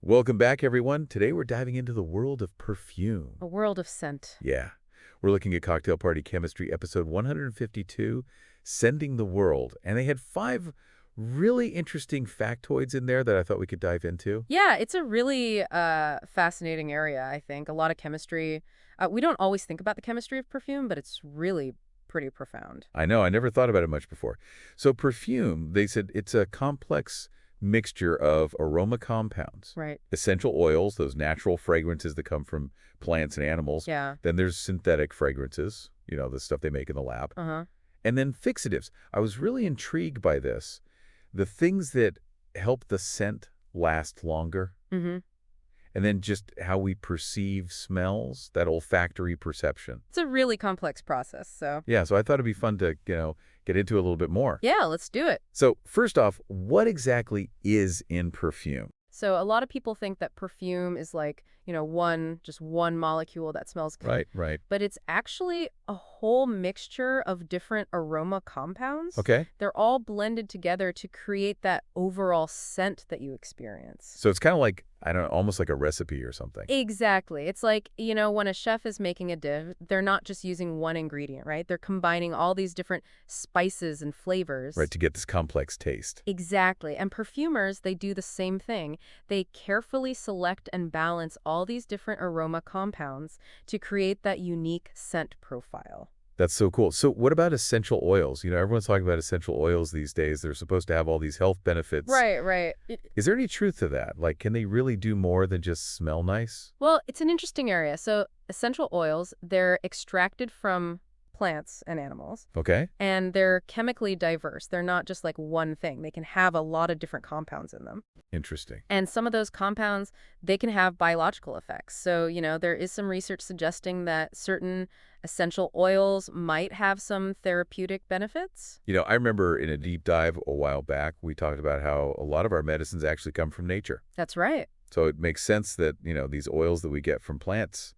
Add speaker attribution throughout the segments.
Speaker 1: Welcome back, everyone. Today we're diving into the world of perfume.
Speaker 2: A world of scent.
Speaker 1: Yeah, we're looking at Cocktail Party Chemistry, episode 152, Sending the World. And they had 5 really interesting factoids in there that I thought we could dive into.
Speaker 2: Yeah, it's a really fascinating area, I think. A lot of chemistry. We don't always think about the chemistry of perfume, but it's really pretty profound.
Speaker 1: I know, I never thought about it much before. So perfume, they said it's a complex mixture of aroma compounds,
Speaker 2: Right.
Speaker 1: essential oils, those natural fragrances that come from plants and animals.
Speaker 2: Yeah.
Speaker 1: Then there's synthetic fragrances, the stuff they make in the lab.
Speaker 2: Uh-huh.
Speaker 1: And then fixatives. I was really intrigued by this. The things that help the scent last longer.
Speaker 2: Mm-hmm.
Speaker 1: And then just how we perceive smells, that olfactory perception.
Speaker 2: It's a really complex process, so.
Speaker 1: Yeah, so I thought it'd be fun to, get into it a little bit more.
Speaker 2: Yeah, let's do it.
Speaker 1: So first off, what exactly is in perfume?
Speaker 2: So a lot of people think that perfume is like, just one molecule that smells good.
Speaker 1: Right, right.
Speaker 2: But it's actually a whole mixture of different aroma compounds.
Speaker 1: Okay.
Speaker 2: They're all blended together to create that overall scent that you experience.
Speaker 1: So it's kind of like, I don't know, almost like a recipe or something.
Speaker 2: Exactly. It's like, when a chef is making a dish, they're not just using one ingredient, right? They're combining all these different spices and flavors.
Speaker 1: Right, to get this complex taste.
Speaker 2: Exactly. And perfumers, they do the same thing. They carefully select and balance all these different aroma compounds to create that unique scent profile.
Speaker 1: That's so cool. So what about essential oils? Everyone's talking about essential oils these days. They're supposed to have all these health benefits.
Speaker 2: Right.
Speaker 1: Is there any truth to that? Like, can they really do more than just smell nice?
Speaker 2: Well, it's an interesting area. So essential oils, they're extracted from plants and animals.
Speaker 1: Okay.
Speaker 2: And they're chemically diverse. They're not just like one thing. They can have a lot of different compounds in them.
Speaker 1: Interesting.
Speaker 2: And some of those compounds, they can have biological effects. So, there is some research suggesting that certain essential oils might have some therapeutic benefits.
Speaker 1: I remember in a deep dive a while back, we talked about how a lot of our medicines actually come from nature.
Speaker 2: That's right.
Speaker 1: So it makes sense that, these oils that we get from plants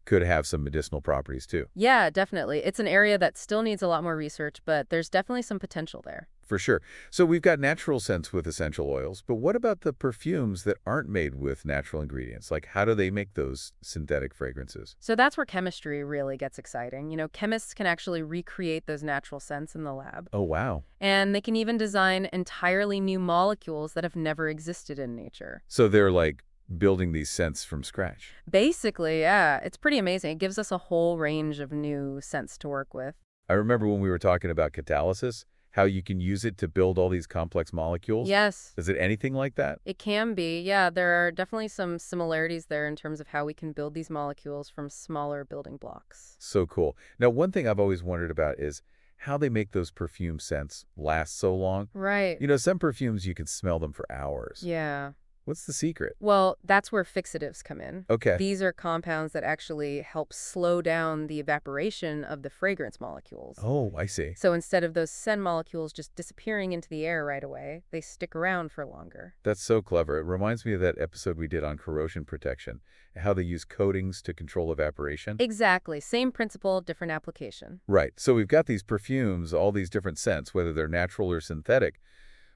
Speaker 1: could have some medicinal properties too.
Speaker 2: Yeah, definitely. It's an area that still needs a lot more research, but there's definitely some potential there.
Speaker 1: For sure. So we've got natural scents with essential oils, but what about the perfumes that aren't made with natural ingredients? Like, how do they make those synthetic fragrances?
Speaker 2: So that's where chemistry really gets exciting. Chemists can actually recreate those natural scents in the lab.
Speaker 1: Oh, wow.
Speaker 2: And they can even design entirely new molecules that have never existed in nature.
Speaker 1: So they're like building these scents from scratch.
Speaker 2: Basically, yeah. It's pretty amazing. It gives us a whole range of new scents to work with.
Speaker 1: I remember when we were talking about catalysis, how you can use it to build all these complex molecules.
Speaker 2: Yes.
Speaker 1: Is it anything like that?
Speaker 2: It can be. Yeah, there are definitely some similarities there in terms of how we can build these molecules from smaller building blocks.
Speaker 1: So cool. Now, one thing I've always wondered about is how they make those perfume scents last so long.
Speaker 2: Right.
Speaker 1: Some perfumes, you can smell them for hours.
Speaker 2: Yeah.
Speaker 1: What's the secret?
Speaker 2: Well, that's where fixatives come in.
Speaker 1: Okay.
Speaker 2: These are compounds that actually help slow down the evaporation of the fragrance molecules.
Speaker 1: Oh, I see.
Speaker 2: So instead of those scent molecules just disappearing into the air right away, they stick around for longer.
Speaker 1: That's so clever. It reminds me of that episode we did on corrosion protection, how they use coatings to control evaporation.
Speaker 2: Exactly. Same principle, different application.
Speaker 1: Right. So we've got these perfumes, all these different scents, whether they're natural or synthetic.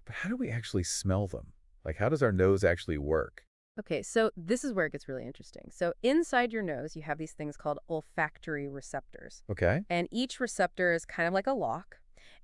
Speaker 1: But how do we actually smell them? Like, how does our nose actually work?
Speaker 2: Okay, so this is where it gets really interesting. So inside your nose, you have these things called olfactory receptors.
Speaker 1: Okay.
Speaker 2: And each receptor is kind of like a lock,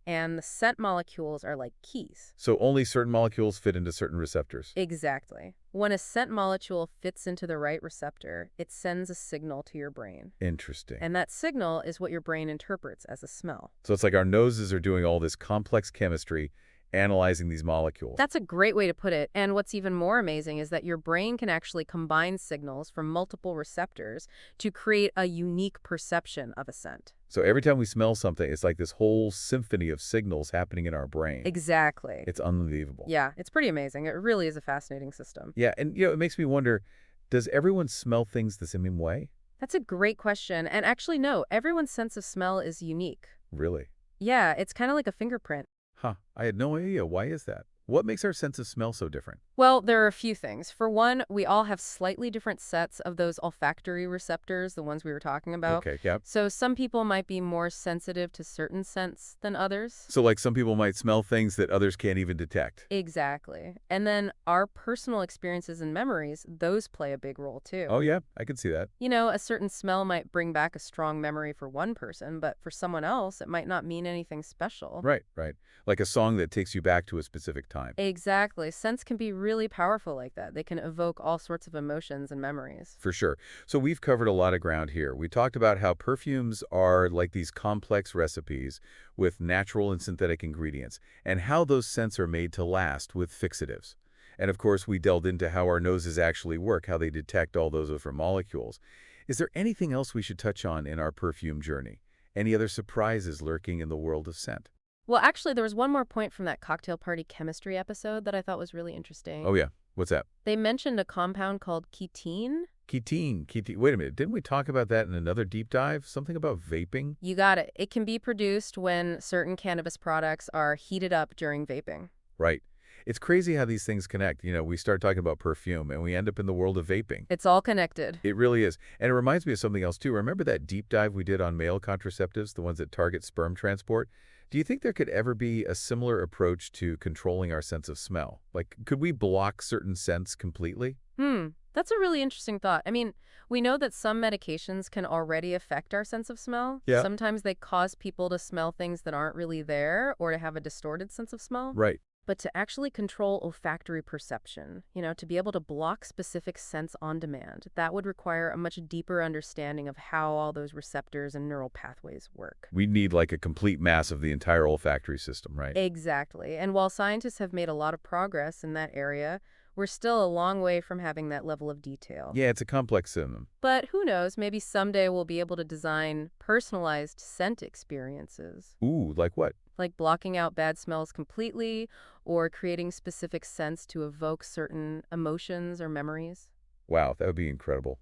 Speaker 2: and the scent molecules are like keys.
Speaker 1: So only certain molecules fit into certain receptors.
Speaker 2: Exactly. When a scent molecule fits into the right receptor, it sends a signal to your brain.
Speaker 1: Interesting.
Speaker 2: And that signal is what your brain interprets as a smell.
Speaker 1: So it's like our noses are doing all this complex chemistry, analyzing these molecules.
Speaker 2: That's a great way to put it. And what's even more amazing is that your brain can actually combine signals from multiple receptors to create a unique perception of a scent.
Speaker 1: So every time we smell something, it's like this whole symphony of signals happening in our brain.
Speaker 2: Exactly.
Speaker 1: It's unbelievable.
Speaker 2: Yeah, it's pretty amazing. It really is a fascinating system.
Speaker 1: Yeah, and it makes me wonder, does everyone smell things the same way?
Speaker 2: That's a great question. And actually, no, everyone's sense of smell is unique.
Speaker 1: Really?
Speaker 2: Yeah, it's kind of like a fingerprint.
Speaker 1: Huh, I had no idea. Why is that? What makes our sense of smell so different?
Speaker 2: Well, there are a few things. For one, we all have slightly different sets of those olfactory receptors, the ones we were talking about.
Speaker 1: Okay, yeah.
Speaker 2: So some people might be more sensitive to certain scents than others.
Speaker 1: So like some people might smell things that others can't even detect.
Speaker 2: Exactly. And then our personal experiences and memories, those play a big role too.
Speaker 1: Oh yeah, I can see that.
Speaker 2: You know, a certain smell might bring back a strong memory for one person, but for someone else, it might not mean anything special.
Speaker 1: Right, right. Like a song that takes you back to a specific time.
Speaker 2: Exactly. Scents can be really powerful like that. They can evoke all sorts of emotions and memories.
Speaker 1: For sure. So we've covered a lot of ground here. We talked about how perfumes are like these complex recipes with natural and synthetic ingredients, and how those scents are made to last with fixatives. And of course, we delved into how our noses actually work, how they detect all those different molecules. Is there anything else we should touch on in our perfume journey? Any other surprises lurking in the world of scent?
Speaker 2: Well, actually, there was one more point from that cocktail party chemistry episode that I thought was really
Speaker 1: Oh
Speaker 2: interesting.
Speaker 1: yeah, what's that?
Speaker 2: They mentioned a compound called ketene.
Speaker 1: Ketene. Wait a minute, didn't we talk about that in another deep dive? Something about vaping?
Speaker 2: You got it. It can be produced when certain cannabis products are heated up during vaping.
Speaker 1: Right. It's crazy how these things connect. We start talking about perfume and we end up in the world of vaping.
Speaker 2: It's all connected.
Speaker 1: It really is. And it reminds me of something else too. Remember that deep dive we did on male contraceptives, the ones that target sperm transport? Do you think there could ever be a similar approach to controlling our sense of smell? Like, could we block certain scents completely?
Speaker 2: That's a really interesting thought. I mean, we know that some medications can already affect our sense of smell.
Speaker 1: Yeah.
Speaker 2: Sometimes they cause people to smell things that aren't really there or to have a distorted sense of smell.
Speaker 1: Right.
Speaker 2: But to actually control olfactory perception, to be able to block specific scents on demand, that would require a much deeper understanding of how all those receptors and neural pathways work.
Speaker 1: We need like a complete mass of the entire olfactory system, right?
Speaker 2: Exactly. And while scientists have made a lot of progress in that area, we're still a long way from having that level of detail.
Speaker 1: Yeah, it's a complex system.
Speaker 2: But who knows, maybe someday we'll be able to design personalized scent experiences,
Speaker 1: Ooh, like what?
Speaker 2: like blocking out bad smells completely or creating specific scents to evoke certain emotions or memories.
Speaker 1: Wow, that would be incredible.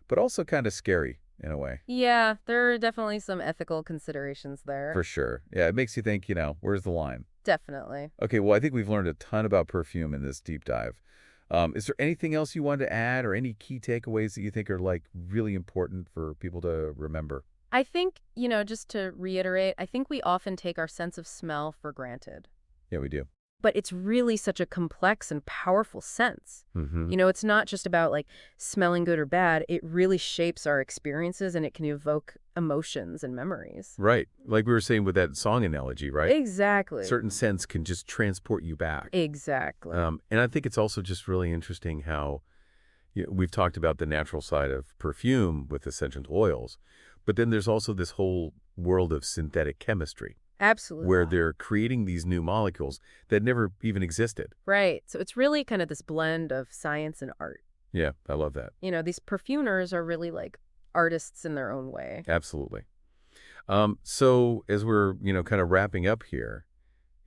Speaker 1: But also kind of scary in a way.
Speaker 2: Yeah, there are definitely some ethical considerations there.
Speaker 1: For sure. Yeah, it makes you think, where's the line?
Speaker 2: Definitely.
Speaker 1: Okay, well, I think we've learned a ton about perfume in this deep dive. Is there anything else you wanted to add or any key takeaways that you think are like really important for people to remember?
Speaker 2: I think, just to reiterate, I think we often take our sense of smell for granted.
Speaker 1: Yeah, we do.
Speaker 2: But it's really such a complex and powerful sense.
Speaker 1: Mm-hmm.
Speaker 2: It's not just about like smelling good or bad. It really shapes our experiences and it can evoke emotions and memories.
Speaker 1: Right. Like we were saying with that song analogy, right?
Speaker 2: Exactly.
Speaker 1: Certain scents can just transport you back.
Speaker 2: Exactly.
Speaker 1: And I think it's also just really interesting how we've talked about the natural side of perfume with essential oils, but then there's also this whole world of synthetic chemistry
Speaker 2: Absolutely.
Speaker 1: where they're creating these new molecules that never even existed.
Speaker 2: Right. So it's really kind of this blend of science and art.
Speaker 1: Yeah, I love that.
Speaker 2: These perfumers are really like artists in their own way.
Speaker 1: Absolutely. So as we're, kind of wrapping up here,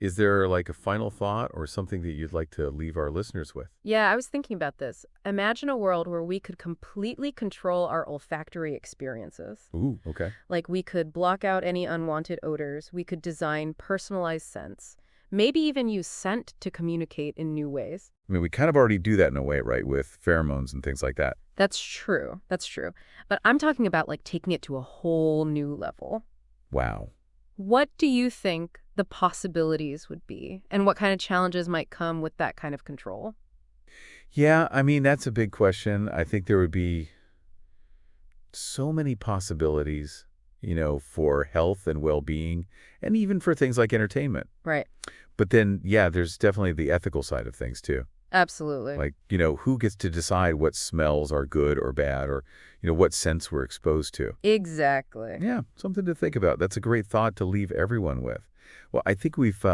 Speaker 1: is there like a final thought or something that you'd like to leave our listeners with?
Speaker 2: Yeah, I was thinking about this. Imagine a world where we could completely control our olfactory experiences.
Speaker 1: Ooh, okay.
Speaker 2: Like we could block out any unwanted odors, we could design personalized scents, maybe even use scent to communicate in new ways.
Speaker 1: I mean, we kind of already do that in a way, right, with pheromones and things like that.
Speaker 2: That's true. That's true. But I'm talking about like taking it to a whole new level.
Speaker 1: Wow.
Speaker 2: What do you think the possibilities would be, and what kind of challenges might come with that kind of control?
Speaker 1: Yeah, I mean, that's a big question. I think there would be so many possibilities, for health and well-being, and even for things like entertainment.
Speaker 2: Right.
Speaker 1: But then, yeah, there's definitely the ethical side of things, too.
Speaker 2: Absolutely.
Speaker 1: Like, who gets to decide what smells are good or bad or, what scents we're exposed to?
Speaker 2: Exactly.
Speaker 1: Yeah, something to think about. That's a great thought to leave everyone with. Well, I think we've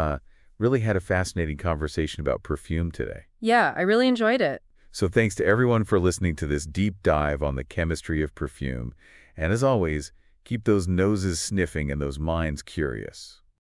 Speaker 1: really had a fascinating conversation about perfume today.
Speaker 2: Yeah, I really enjoyed it.
Speaker 1: So thanks to everyone for listening to this deep dive on the chemistry of perfume. And as always, keep those noses sniffing and those minds curious.